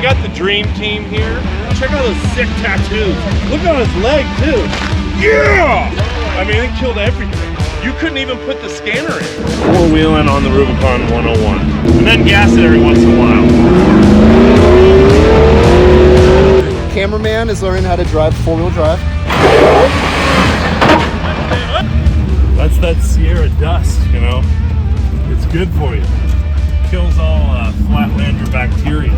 got the dream team here. Check out those sick tattoos. Look on his leg too. Yeah! I mean, it killed everything. You couldn't even put the scanner in. Four-wheeling on the Rubicon 101. And then gas it every once in a while. Cameraman is learning how to drive four-wheel drive. That's that Sierra dust, you know. It's good for you. Kills all flatlander bacteria.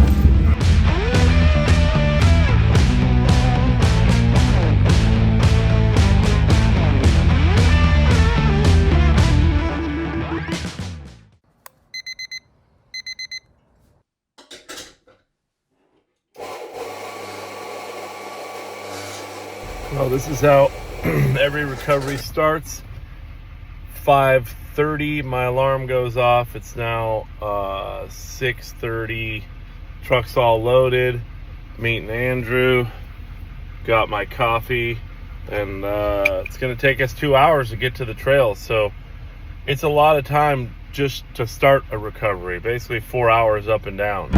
Well, this is how every recovery starts. 5:30, my alarm goes off. It's now 6:30. Truck's all loaded. Meeting Andrew. Got my coffee. And it's going to take us 2 hours to get to the trail. So it's a lot of time just to start a recovery. Basically 4 hours up and down.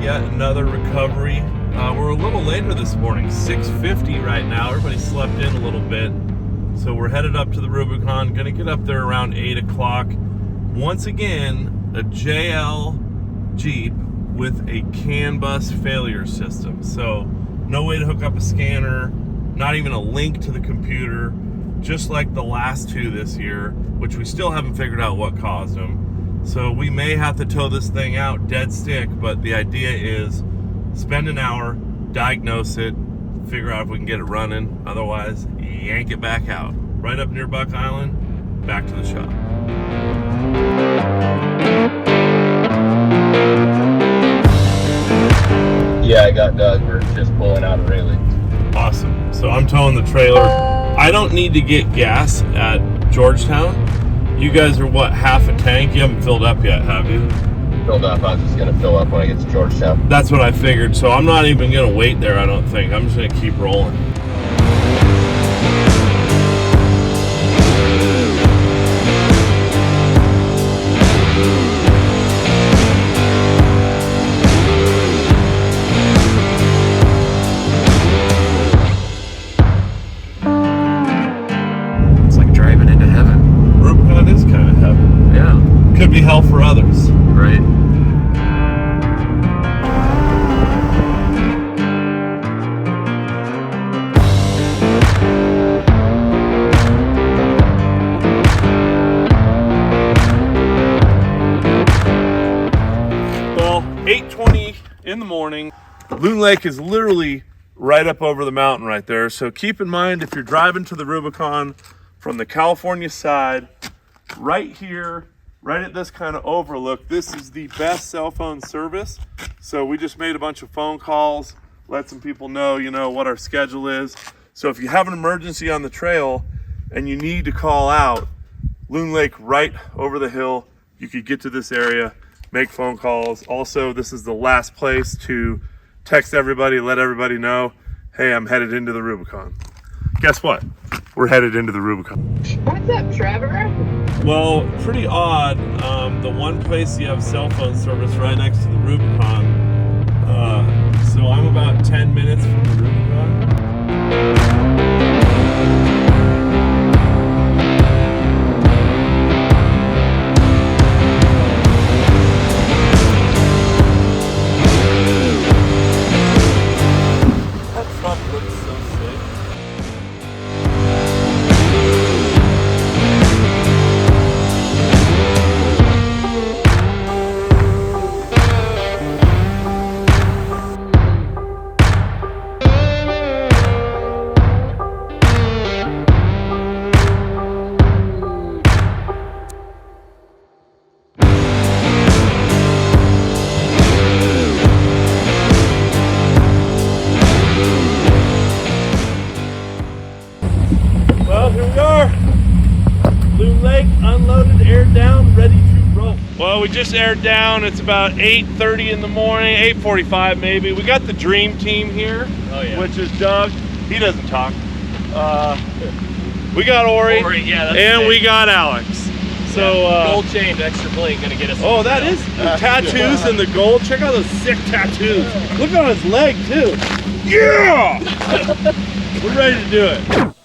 Another recovery. We're a little later this morning, 6:50 right now. Everybody slept in a little bit. So we're headed up to the Rubicon. Gonna get up there around 8 o'clock. Once again, a JL Jeep with a CAN bus failure system. So no way to hook up a scanner, not even a link to the computer, just like the last two this year, which we still haven't figured out what caused them. So we may have to tow this thing out dead stick, but the idea is spend an hour, diagnose it, figure out if we can get it running. Otherwise, yank it back out. Right up near Buck Island, back to the shop. Yeah, I got Doug. We're just pulling out of Rayleigh. Awesome. So I'm towing the trailer. I don't need to get gas at Georgetown. You guys are what, half a tank? You haven't filled up yet, have you? Filled up. I was just going to fill up when I get to Georgetown. That's what I figured. So I'm not even going to wait there, I don't think. I'm just going to keep rolling. It's like driving into heaven. Rubicon is kind of heaven. Yeah. Could be hell for others. Right. Well, 8:20 in the morning. Loon Lake is literally right up over the mountain right there. So keep in mind, if you're driving to the Rubicon from the California side, right here, right at this kind of overlook, this is the best cell phone service. So we just made a bunch of phone calls, let some people know, you know, what our schedule is. So if you have an emergency on the trail and you need to call out, Loon Lake right over the hill, you could get to this area, make phone calls. Also, this is the last place to text everybody, let everybody know, hey, I'm headed into the Rubicon. Guess what? We're headed into the Rubicon. What's up, Trevor? Well, pretty odd. The one place you have cell phone service right next to the Rubicon. So I'm about 10 minutes from the Rubicon. That truck looks so sick. Well, here we are. Loon Lake, unloaded, aired down, ready to roll. Well, we just aired down. It's about 8:30 in the morning, 8:45 maybe. We got the dream team here, which is Doug. He doesn't talk. We got Ori, yeah, that's and sick. we got Alex. So gold chain, extra bling, gonna get us. oh, that is the tattoos and the gold. Check out those sick tattoos. Look on his leg too. Yeah! We're ready to do it.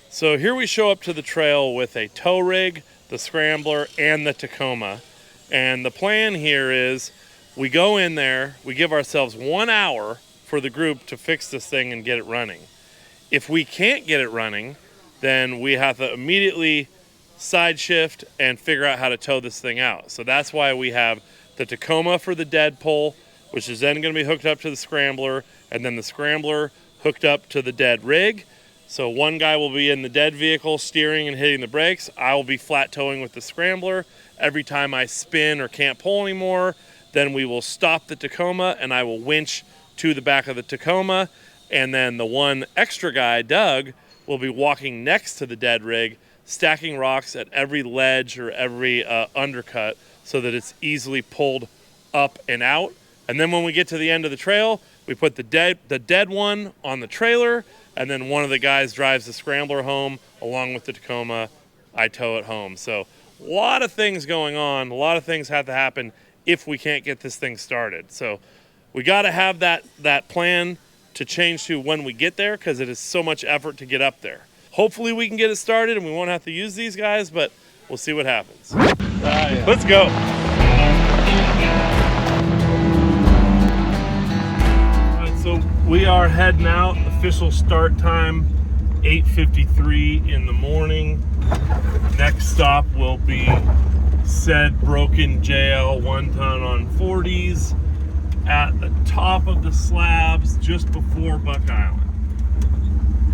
So here we show up to the trail with a tow rig, the Scrambler, and the Tacoma. And the plan here is we go in there, we give ourselves 1 hour for the group to fix this thing and get it running. If we can't get it running, then we have to immediately side shift and figure out how to tow this thing out. So that's why we have the Tacoma for the dead pull, which is then going to be hooked up to the Scrambler, and then the Scrambler hooked up to the dead rig. So one guy will be in the dead vehicle steering and hitting the brakes. I will be flat towing with the Scrambler. Every time I spin or can't pull anymore, then we will stop the Tacoma and I will winch to the back of the Tacoma. And then the one extra guy, Doug, will be walking next to the dead rig, stacking rocks at every ledge or every undercut so that it's easily pulled up and out. And then when we get to the end of the trail, we put the dead one on the trailer, and then one of the guys drives the Scrambler home along with the Tacoma. I tow it home. So a lot of things going on. A lot of things have to happen if we can't get this thing started. So we got to have that plan to change to when we get there, because it is so much effort to get up there. Hopefully we can get it started and we won't have to use these guys, but we'll see what happens. Yeah. Let's go. All right, so we are heading out. Official start time, 8:53 in the morning. Next stop will be said broken JL 1-ton on 40s at the top of the slabs just before Buck Island.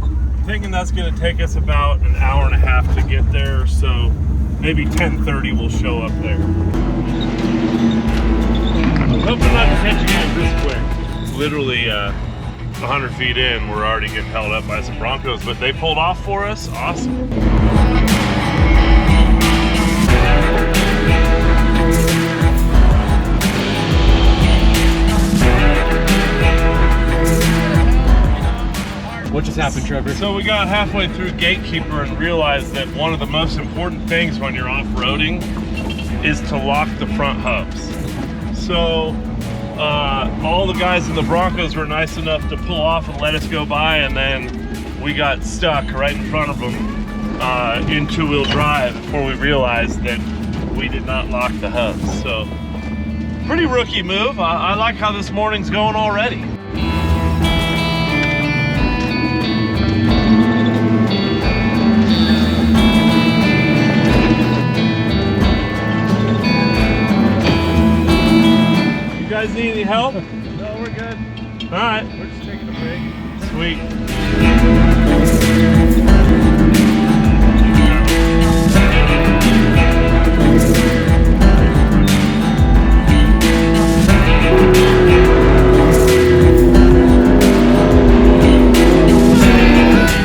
I'm thinking that's going to take us about an hour and a half to get there, so maybe 10:30 we'll show up there. I'm hoping not to catch you guys this quick. Literally 100 feet in, we're already getting held up by some Broncos, but they pulled off for us. Awesome. What just happened, Trevor? So we got halfway through Gatekeeper and realized that one of the most important things when you're off-roading is to lock the front hubs. So all the guys in the Broncos were nice enough to pull off and let us go by, and then we got stuck right in front of them in two-wheel drive before we realized that we did not lock the hubs. So pretty rookie move. I like how this morning's going already. You guys need any help? No, we're good. All right. We're just taking a break. Sweet.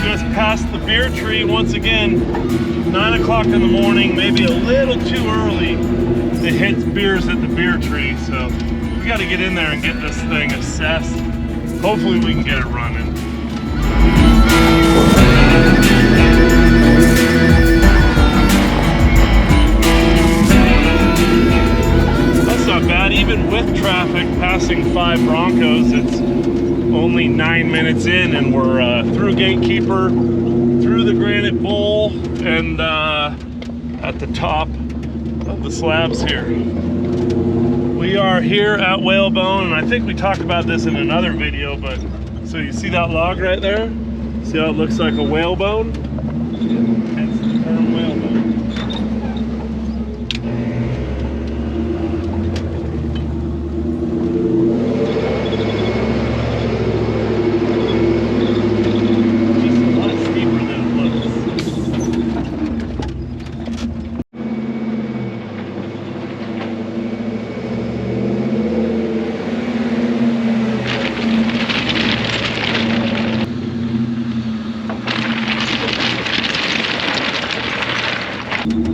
Just passed the beer tree once again. 9 o'clock in the morning, maybe a little too early to hit beers at the beer tree, so we got to get in there and get this thing assessed. Hopefully we can get it running. That's not bad. Even with traffic passing 5 Broncos, it's only 9 minutes in and we're through Gatekeeper, through the Granite Bowl, and at the top of the slabs here. We are here at Whalebone, and I think we talked about this in another video, but so you see that log right there? See how it looks like a whalebone? Hence the term whalebone. Just a lot steeper than it looks.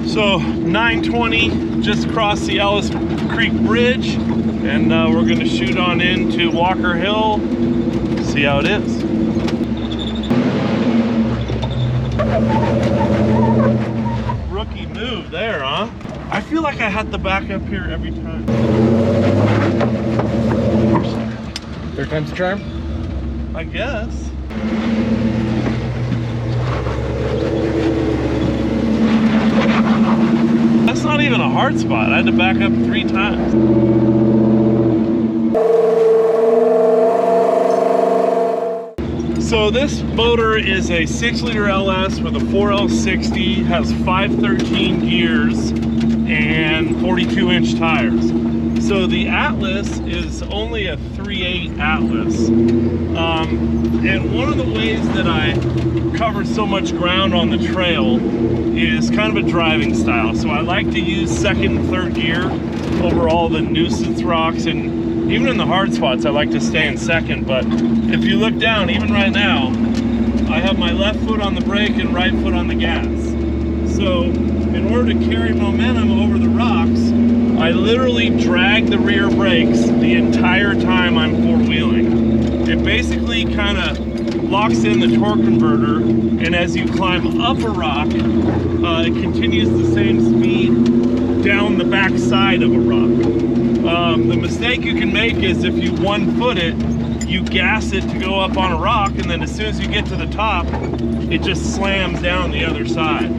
So 9:20, just across the Ellis Creek Bridge, and we're going to shoot on into Walker Hill, see how it is. Rookie move there, huh? I feel like I had to back up here every time. Third time's the charm? I guess. That's not even a hard spot. I had to back up 3 times. So this motor is a 6-liter LS with a 4L60, has 513 gears and 42-inch tires. So the Atlas is only a 3.8 Atlas. And one of the ways that I cover so much ground on the trail is kind of a driving style. So I like to use 2nd and 3rd gear over all the nuisance rocks, and even in the hard spots I like to stay in 2nd. But if you look down, even right now, I have my left foot on the brake and right foot on the gas. So in order to carry momentum over the rocks, I literally drag the rear brakes the entire time I'm 4-wheeling. It basically kind of locks in the torque converter, and as you climb up a rock, it continues the same speed down the back side of a rock. The mistake you can make is if you 1-foot it, you gas it to go up on a rock, and then as soon as you get to the top, it just slams down the other side.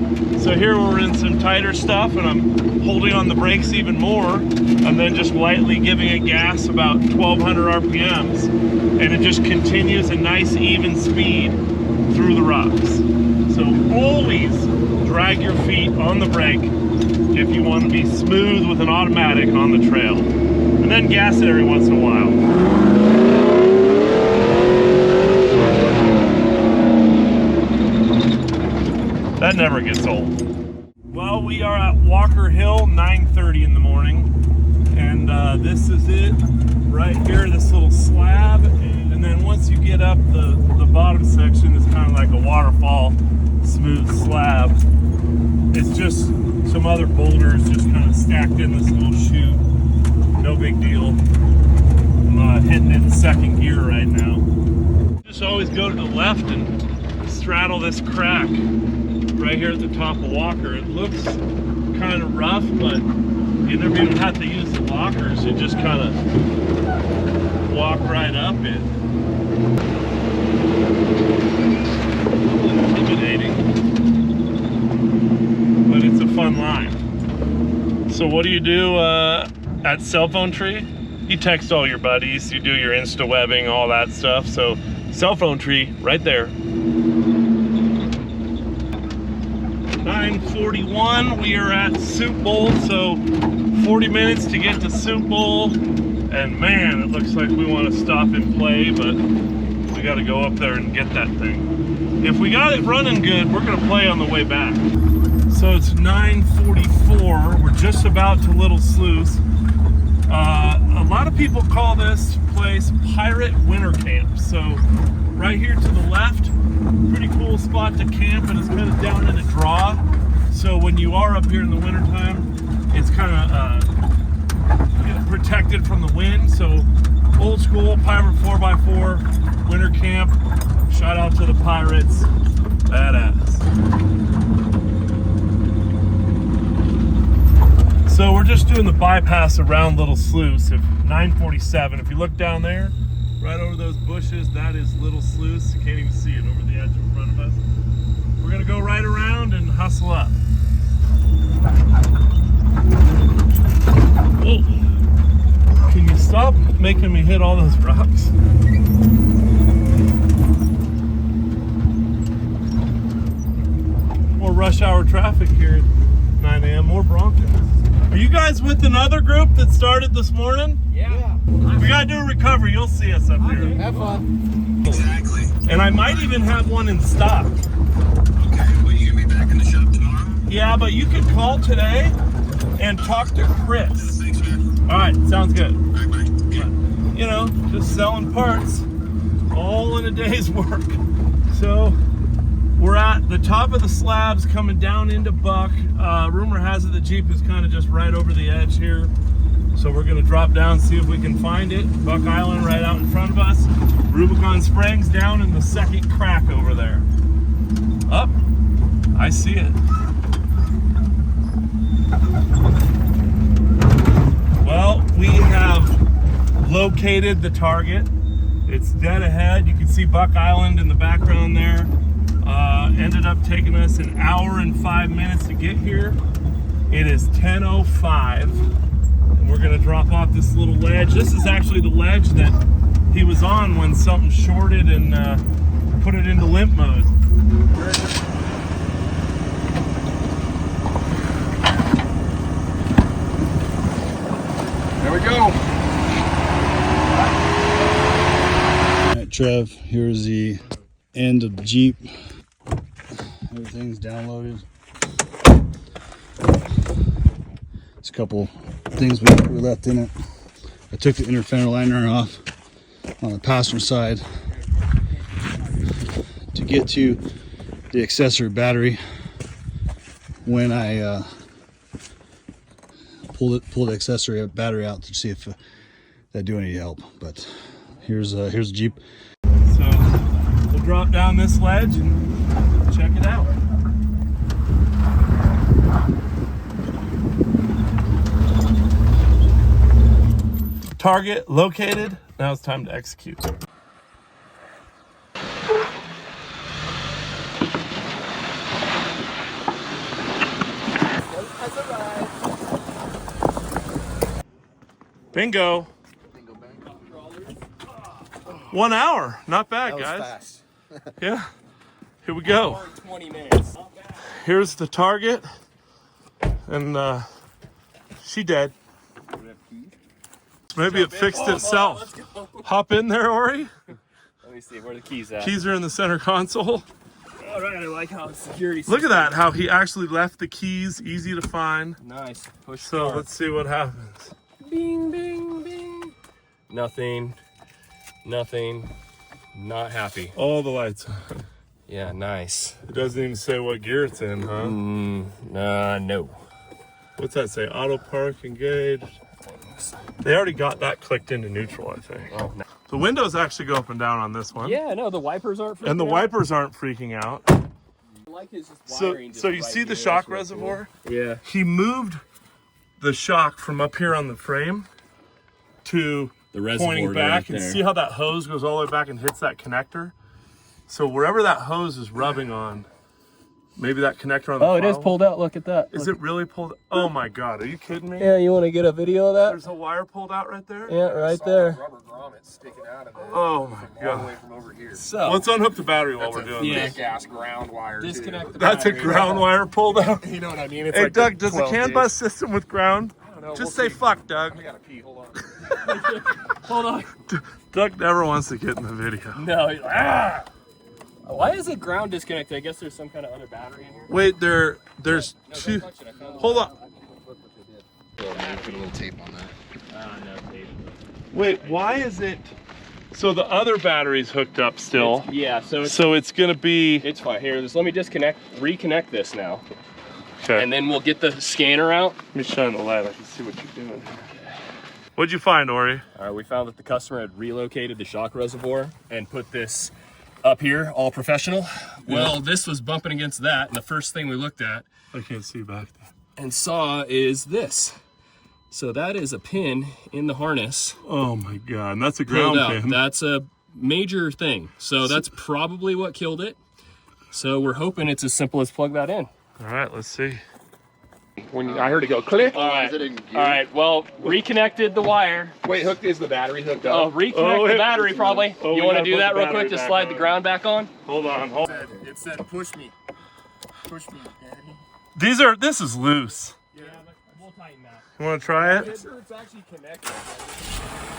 So here we're in some tighter stuff, and I'm holding on the brakes even more, and then just lightly giving it gas about 1200 RPMs, and it just continues a nice even speed through the rocks. So always drag your feet on the brake if you want to be smooth with an automatic on the trail, and then gas it every once in a while. That never gets old. Well, we are at Walker Hill, 9:30 in the morning, and this is it right here, this little slab, and then once you get up the bottom section is kind of like a waterfall, smooth slab. It's just some other boulders just kind of stacked in this little chute. No big deal. I'm hitting it in 2nd gear right now. Just always go to the left and straddle this crack right here at the top of Walker. It looks kind of rough, but you never even have to use the lockers. You just kind of walk right up it. Intimidating, but it's a fun line. So what do you do at Cell Phone Tree? You text all your buddies, you do your Insta webbing, all that stuff. So Cell Phone Tree right there. 9:41, we are at Soup Bowl, so 40 minutes to get to Soup Bowl, and man, it looks like we want to stop and play, but we got to go up there and get that thing. If we got it running good, we're going to play on the way back. So it's 9:44, we're just about to Little Sluice. A lot of people call this place Pirate Winter Camp, so right here to the left, pretty cool spot to camp, and it's kind of down in a draw. So when you are up here in the wintertime, it's kind of protected from the wind. So old school Pirate 4x4 winter camp. Shout out to the Pirates. Badass. So we're just doing the bypass around Little Sluice at 9:47. If you look down there, right over those bushes, that is Little Sluice. You can't even see it over the edge in front of us. We're gonna go right around and hustle up. Whoa. Can you stop making me hit all those rocks? More rush hour traffic here at 9 a.m., more Broncos. Are you guys with another group that started this morning? Yeah. We gotta do a recovery. You'll see us up here. Have fun. Exactly. And I might even have one in stock. Okay, will you get me back in the shop tomorrow? Yeah, but you could call today and talk to Chris. Thanks, man. All right, sounds good. Bye, bye. You know, just selling parts, all in a day's work. So we're at the top of the slabs coming down into Buck. Rumor has it the Jeep is kind of just right over the edge here. So we're gonna drop down, see if we can find it. Buck Island right out in front of us. Rubicon Springs down in the 2nd crack over there. Up, I see it. Well, we have located the target. It's dead ahead. You can see Buck Island in the background there. Ended up taking us an hour and 5 minutes to get here. It is 10:05, and we're gonna drop off this little ledge. This is actually the ledge that he was on when something shorted and put it into limp mode. There we go. All right, Trev, here's the end of the Jeep. Everything's downloaded. There's a couple things we left in it. I took the inner fender liner off on the passenger side to get to the accessory battery. When I pull the accessory battery out to see if that do any help. But here's the Jeep. So we'll drop down this ledge and check it out. Target located. Now it's time to execute. Bingo. 1 hour. Not bad, guys. Fast. Yeah. Here we go. 20 minutes. Here's the target. And she dead. Maybe it fixed itself. Hop in there, Ori. Let me see, where are the keys at? Keys are in the center console. All right, I like how the security Look at that, how he actually left the keys easy to find. Nice. Push So start. let's see what happens. Bing, bing, bing. Nothing. Nothing. Not happy. All the lights on. Yeah, nice. It doesn't even say what gear it's in, huh? No. What's that say? Auto park engaged. They already got that clicked into neutral, I think. Oh, no. The windows actually go up and down on this one. Yeah, no, the wipers aren't freaking And the out. wipers aren't freaking out. I like his just So, wiring just so you right see the here. shock That's real reservoir? cool. Yeah. He moved the shock from up here on the frame to The reservoir pointing right back, and there. see how that hose goes all the way back and hits that connector? So wherever that hose is rubbing on, maybe that connector on the Oh, it is firewall- pulled out. Look at that. Is it really pulled? Oh my God, are you kidding me? Yeah, you want to get a video of that? There's a wire pulled out right there? Yeah, right there. Rubber grommets sticking out of it. Oh my All the God. way from over here. So, Let's unhook the battery while we're That's doing a Yeah. this. thick ass ground wire. disconnect too. the That's a battery. ground wire pulled out. You know what I mean? It's Hey like Doug, does a 12 CAN gauge. bus system with ground? I don't know, Just we'll say see. fuck, Doug. I gotta pee. Hold on. Hold on. Doug never wants to get in the video. No. Ah! Why is it ground disconnected? I guess there's some kind of other battery in here. Wait, there's No, two. don't touch it. I found Hold on. Put a little tape on that. no, tape. Wait, why is it? So the other battery's hooked up still. Yeah, so it's So it's gonna be. it's fine. Here, just let me reconnect this now, Okay. and then we'll get the scanner out. Let me shine the light. I can see what you're doing. What'd you find, Ori? All right, we found that the customer had relocated the shock reservoir and put this up here, all professional. Well, this was bumping against that, and the first thing we looked at I can't see back there. and saw is this. So that is a pin in the harness. Oh my God, and that's a Pulled ground out. pin. That's a major thing. So that's probably what killed it. So we're hoping it's as simple as plug that in. All right, let's see. When I heard it go click. All right. Is it in gear? All right. Well, reconnected the wire. Wait, is the battery hooked Oh, up? reconnect Oh, the wait. battery probably. Oh, You we want to gotta do put that the real battery quick? Just back slide on. the ground back on. Hold on. It said push me. Push me, daddy. This is loose. Yeah, we'll tighten that. You want to try it? Make sure it's actually connected.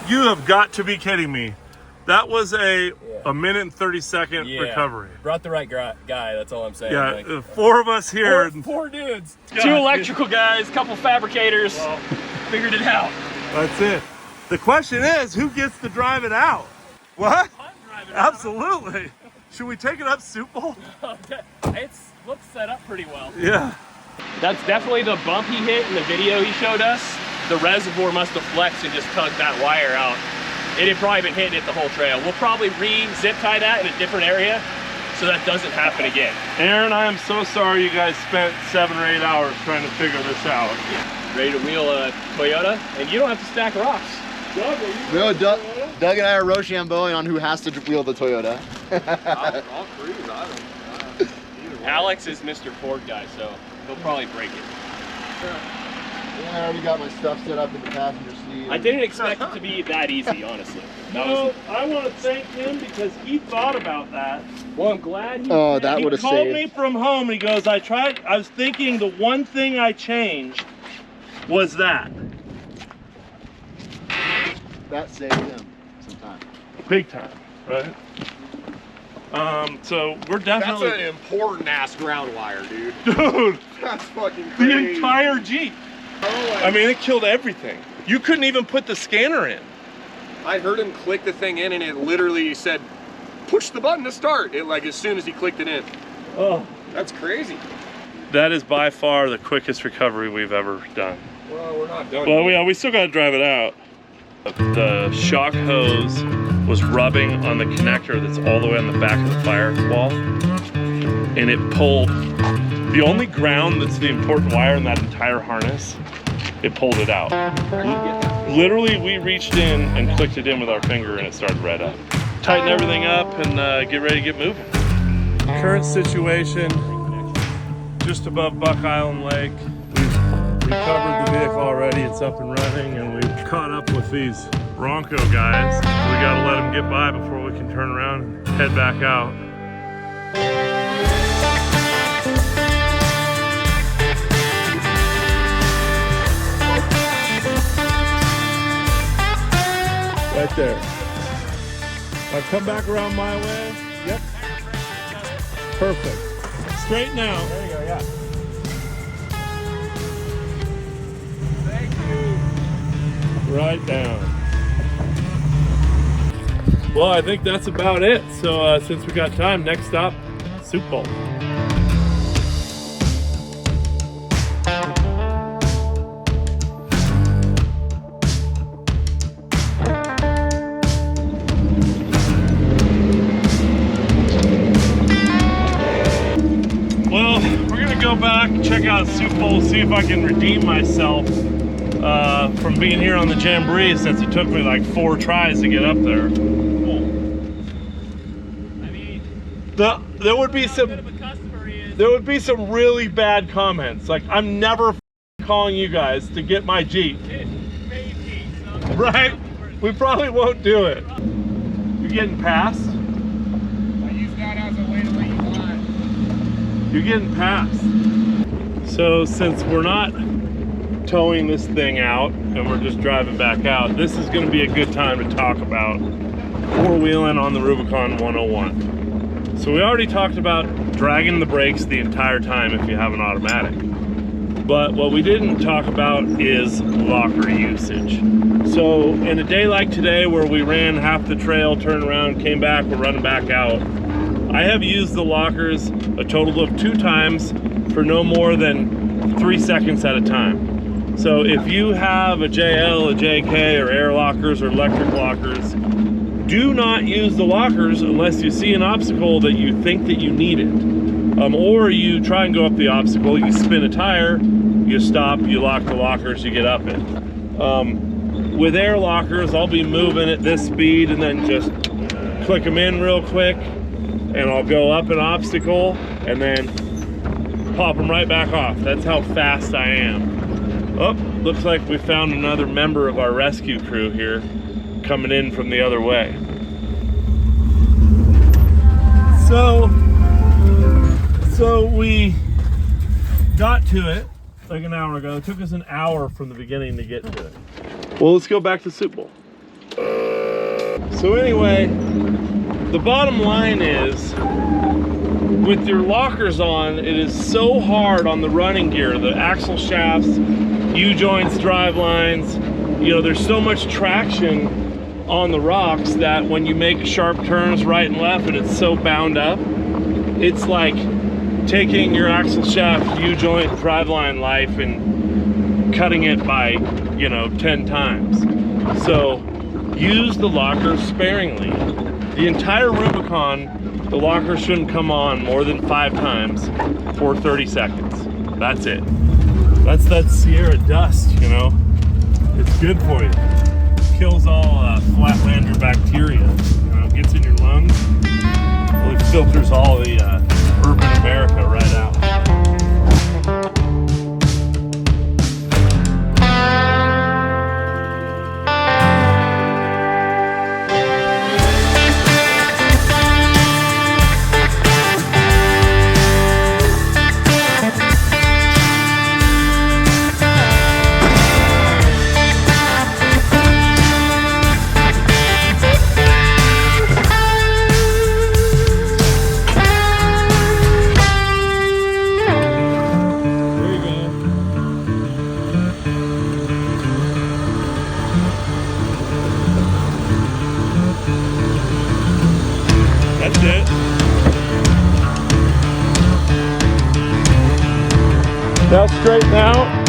You have got to be kidding me. That was a minute and 30-second Yeah. recovery. Brought the right guy. That's all I'm saying. Yeah, Like, four of us here. four dudes. God. 2 electrical guys, couple fabricators. Figured it out. That's it. The question is, who gets to drive it out? What? I'm driving. Absolutely. Should we take it up Soup Bowl? It looks set up pretty well. Yeah. That's definitely the bump he hit in the video he showed us. The reservoir must have flexed and just tugged that wire out. It had probably been hitting it the whole trail. We'll probably re-zip tie that in a different area so that doesn't happen again. Aaron, I am so sorry you guys spent 7 or 8 hours trying to figure this out. Ready to wheel a Toyota, and you don't have to stack rocks. No, Doug and I are Rochambeauing on who has to wheel the Toyota. I'll cruise. I don't. Alex is Mr. Ford guy, so he'll probably break it. I already got my stuff set up in the passenger seat. I didn't expect it to be that easy, honestly. I want to thank him because he thought about that. Well, I'm glad he that would have saved. He called me from home and he goes, I was thinking the one thing I changed was that. That saved him some time. Big time, right? So we're definitely... That's an important ass ground wire, dude. Dude, That's fucking the crazy. entire Jeep. Oh, I mean, it killed everything. You couldn't even put the scanner in. I heard him click the thing in and it literally said, push the button to start. It like as soon as he clicked it in. Oh. That's crazy. That is by far the quickest recovery we've ever done. Well, we're not done Well, yet. yeah, we still got to drive it out. The shock hose was rubbing on the connector that's all the way on the back of the firewall, and it pulled the only ground that's the important wire in that entire harness. It pulled it out. Literally, we reached in and clicked it in with our finger, and it started right up. Tighten everything up and get ready to get moving. Current situation, just above Buck Island Lake. We've recovered the vehicle already. It's up and running, and we've caught up with these Bronco guys. We gotta let them get by before we can turn around and head back out. Right there. I'll come back around my way. Yep. Perfect. Straight now. There you go, yeah. Thank you. Right down. Well, I think that's about it. So since we got time, next stop, Soup Bowl. Well, we're gonna go back, check out Soup Bowl, see if I can redeem myself from being here on the Jamboree, since it took me like 4 tries to get up there. There would be some really bad comments. Like, I'm never calling you guys to get my Jeep. Right? We probably won't do it. You're getting passed? I use that as a way to let you fly. You're getting passed. So since we're not towing this thing out and we're just driving back out, this is going to be a good time to talk about 4-wheeling on the Rubicon 101. So we already talked about dragging the brakes the entire time if you have an automatic. But what we didn't talk about is locker usage. So in a day like today where we ran half the trail, turned around, came back, we're running back out, I have used the lockers a total of 2 times for no more than 3 seconds at a time. So if you have a JL, a JK, or air lockers or electric lockers, do not use the lockers unless you see an obstacle that you think that you need it. Or you try and go up the obstacle, you spin a tire, you stop, you lock the lockers, you get up it. With air lockers, I'll be moving at this speed and then just click them in real quick, and I'll go up an obstacle and then pop them right back off. That's how fast I am. Oh, looks like we found another member of our rescue crew here coming in from the other way. So we got to it like an hour ago. It took us an hour from the beginning to get to it. Well, let's go back to Soup Bowl. So anyway, the bottom line is, with your lockers on, it is so hard on the running gear, the axle shafts, U-joints, drive lines, you know, there's so much traction on the rocks that when you make sharp turns right and left and it's so bound up, it's like taking your axle shaft, U-joint, driveline life and cutting it by, you know, 10 times. So use the lockers sparingly. The entire Rubicon, the locker shouldn't come on more than 5 times for 30 seconds. That's it. That's that Sierra dust, you know? It's good for you. Kills all flatlander bacteria. You know, gets in your lungs. Well, it filters all the urban America right out. Now straighten out.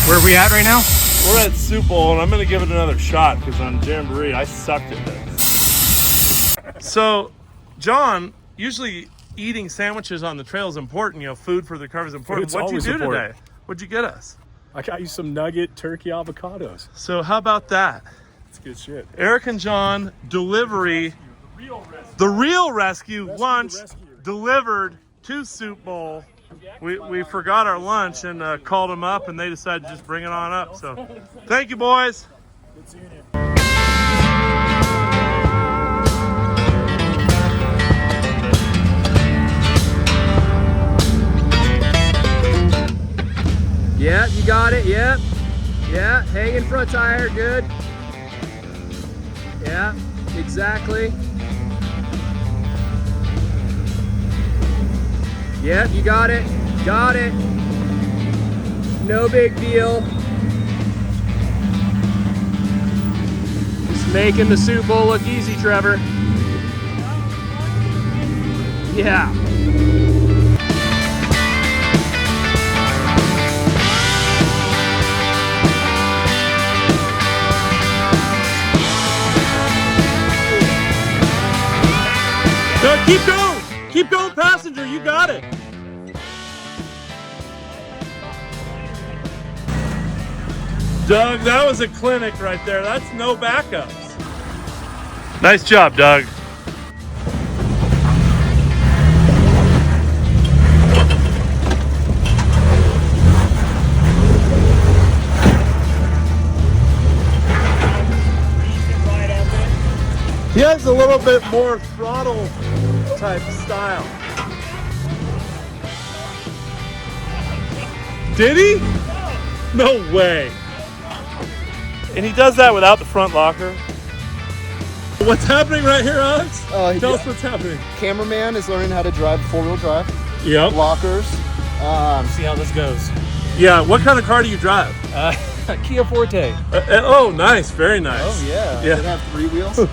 Where are we at right now? We're at Soup Bowl, and I'm going to give it another shot because on Jamboree, I sucked at this. So, John, usually eating sandwiches on the trail is important. You know, food for the recovery is important. It's What'd you always do important. today? What'd you get us? I got you some nugget turkey avocados. So how about that? It's good shit. Eric and John delivery, the real rescue lunch delivered to Soup Bowl. We forgot our lunch and called them up, and they decided to just bring it on up. So thank you, boys. Good seeing you. Yeah, you got it. Yep. Yeah, hanging front tire. Good. Yeah, exactly. Yep, you got it. Got it. No big deal. Just making the Soup Bowl look easy, Trevor. Yeah. No, keep going. Keep going, passenger. You got it. Doug, that was a clinic right there. That's no backups. Nice job, Doug. He has a little bit more throttle type style. Did he? No way. And he does that without the front locker. What's happening right here, Alex? Tell us what's happening. Cameraman is learning how to drive 4-wheel drive. Yep. Lockers. See how this goes. Yeah, what kind of car do you drive? Kia Forte. Oh, nice. Very nice. Oh, yeah. Yeah. Does it have 3 wheels? Oh,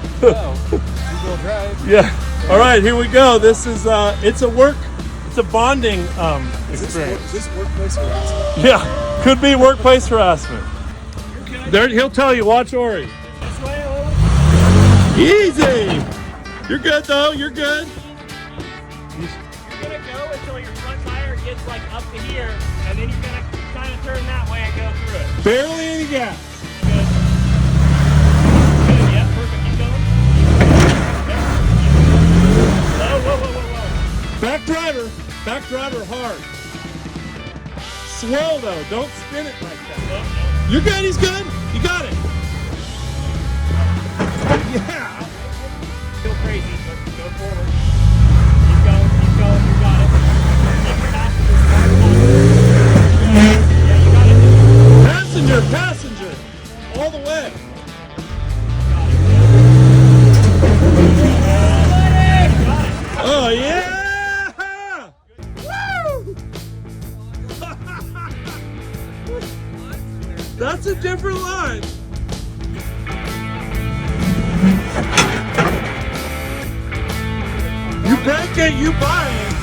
3-wheel drive. Yeah. All right, here we go. This is, it's a bonding experience. Is this workplace harassment? Yeah, could be workplace harassment. There, he'll tell you, watch Ori. Easy. You're good though, you're good. You're gonna go until your front tire gets like up to here, and then you're gonna kind of turn that way and go through it. Barely any gas. Good. Good, yeah, perfect. Keep going. Whoa. Back driver hard. Slow though, don't spin it like that. You're good, he's good. You got it. Yeah. Feel crazy, but go forward. different line. You break it, you buy it.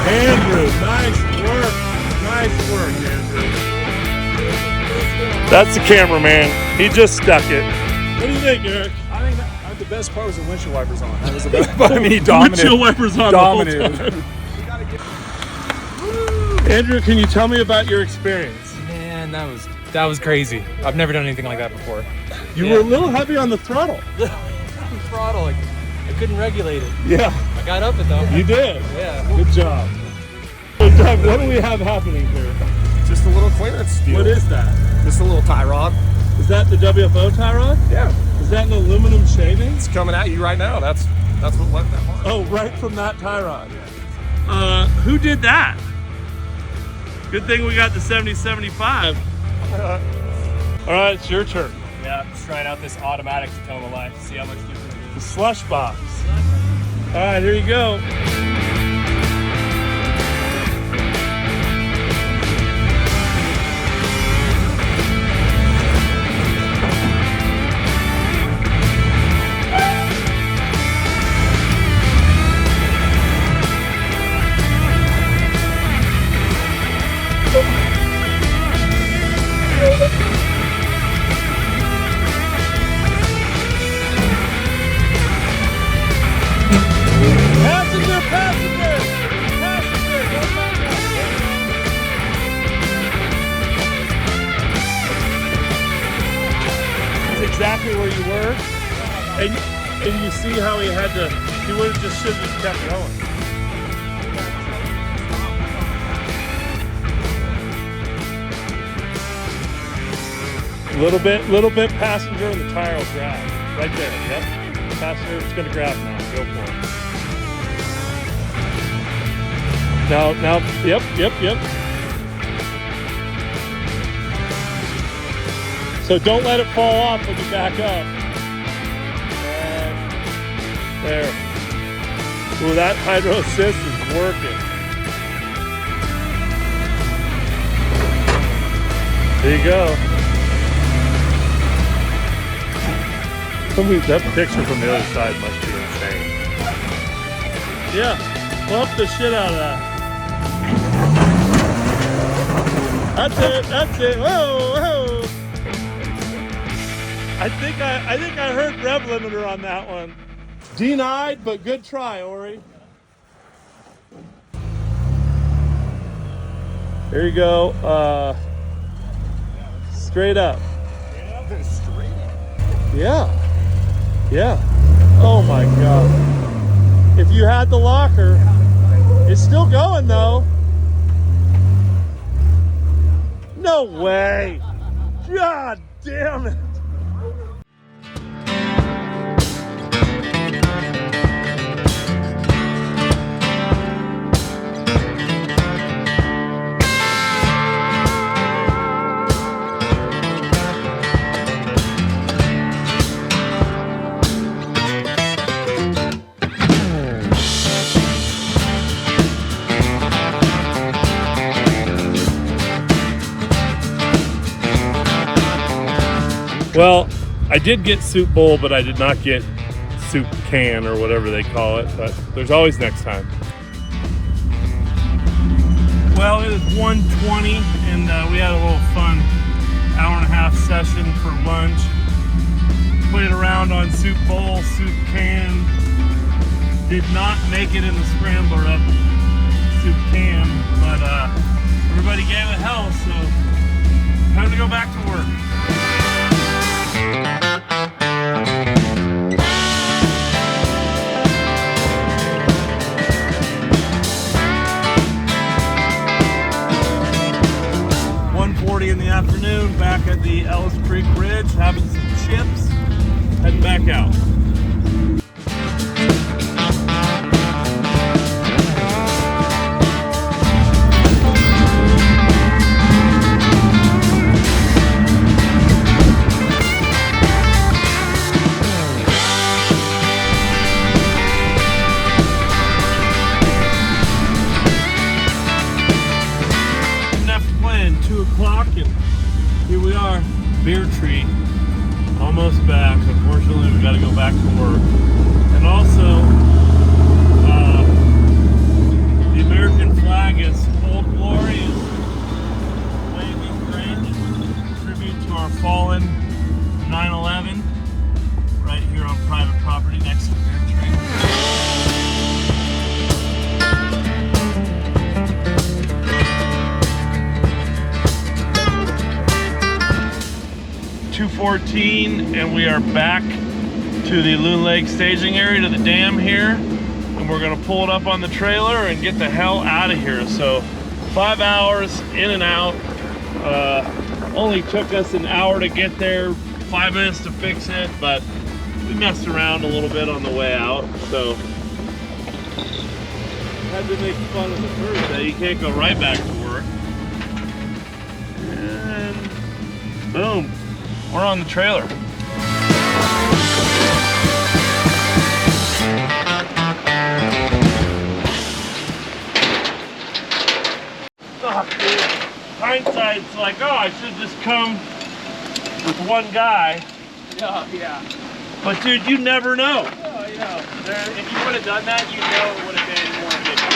Andrew, nice work. Nice work, Andrew. That's the cameraman. He just stuck it. What do you think, Eric? I think the best part was the windshield wipers on. That was the best part. I mean, he dominated. Windshield wipers on Dominated. the whole time. Andrew, can you tell me about your experience? Man, that was crazy. I've never done anything like that before. You were a little heavy on the throttle. Throttle, like, I couldn't regulate it. Yeah. I got up it though. You did? Yeah. Good job. So Doug, what do we have happening here? Just a little clearance deal. What is that? Just a little tie rod. Is that the WFO tie rod? Yeah. Is that an aluminum shaving? It's coming at you right now. That's what left that mark. Oh, right from that tie rod. Who did that? Good thing we got the 7075. All right, it's your turn. Yeah, just trying out this automatic Tacoma line to see how much different it The is. slush box. All right, here you go. Passenger, passenger, passenger, go back up. That's exactly where you were, and you see how he had to. He would have should have just kept going. Little bit passenger, and the tire will grab right there. Yep, passenger, it's going to grab now. Go for it. Now, yep. So don't let it fall off when you back up. There. Ooh, that hydro assist is working. There you go. That picture from the other side must be insane. Yeah, bump the shit out of that. That's it. Whoa. I think I heard rev limiter on that one. Denied, but good try, Ori. There you go. Straight up. Yeah. Oh my God. If you had the locker, it's still going though. No way. God damn it. Well, I did get soup bowl, but I did not get soup can or whatever they call it, but there's always next time. Well, it is 1:20 and we had a little fun hour-and-a-half session for lunch. Played around on soup bowl, soup can. Did not make it in the Scrambler up soup can, but everybody gave it hell, so time to go back to work. In the afternoon, back at the Ellis Creek Ridge, having some chips, heading back out. back to work. And also, the American flag is Old Glory is waving great tribute to our fallen 9/11 right here on private property next to the dirt train. 2:14, and we are back to the Loon Lake staging area, to the dam here, and we're gonna pull it up on the trailer and get the hell out of here. So 5 hours in and out. Only took us an hour to get there, 5 minutes to fix it, but we messed around a little bit on the way out, so had to make fun of the Thursday. You can't go right back to work. And boom, we're on the trailer. Oh, dude. Hindsight's like, oh, I should just come with one guy. Yeah. But dude, you never know. Oh, you know, if you would have done that, you know it would have been more efficient.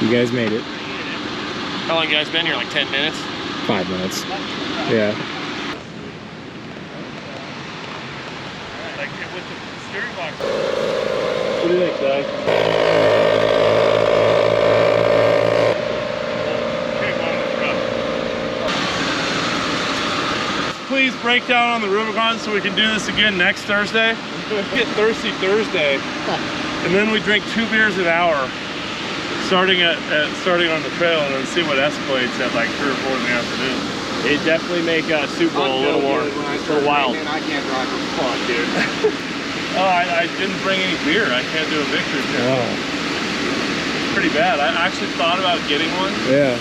You guys made it. How long you guys been here? Like 10 minutes? 5 minutes. Yeah. Like with the steering box. What do you think, Doug? Please break down on the Rubicon so we can do this again next Thursday. We get Thirsty Thursday, and then we drink 2 beers an hour, starting on the trail, and then see what escalates at like 3 or 4 in the afternoon. It definitely make Super Bowl a little more for a while. I can't drive for fun, dude. Oh, I didn't bring any beer. I can't do a victory tour. Oh. Pretty bad. I actually thought about getting one. Yeah.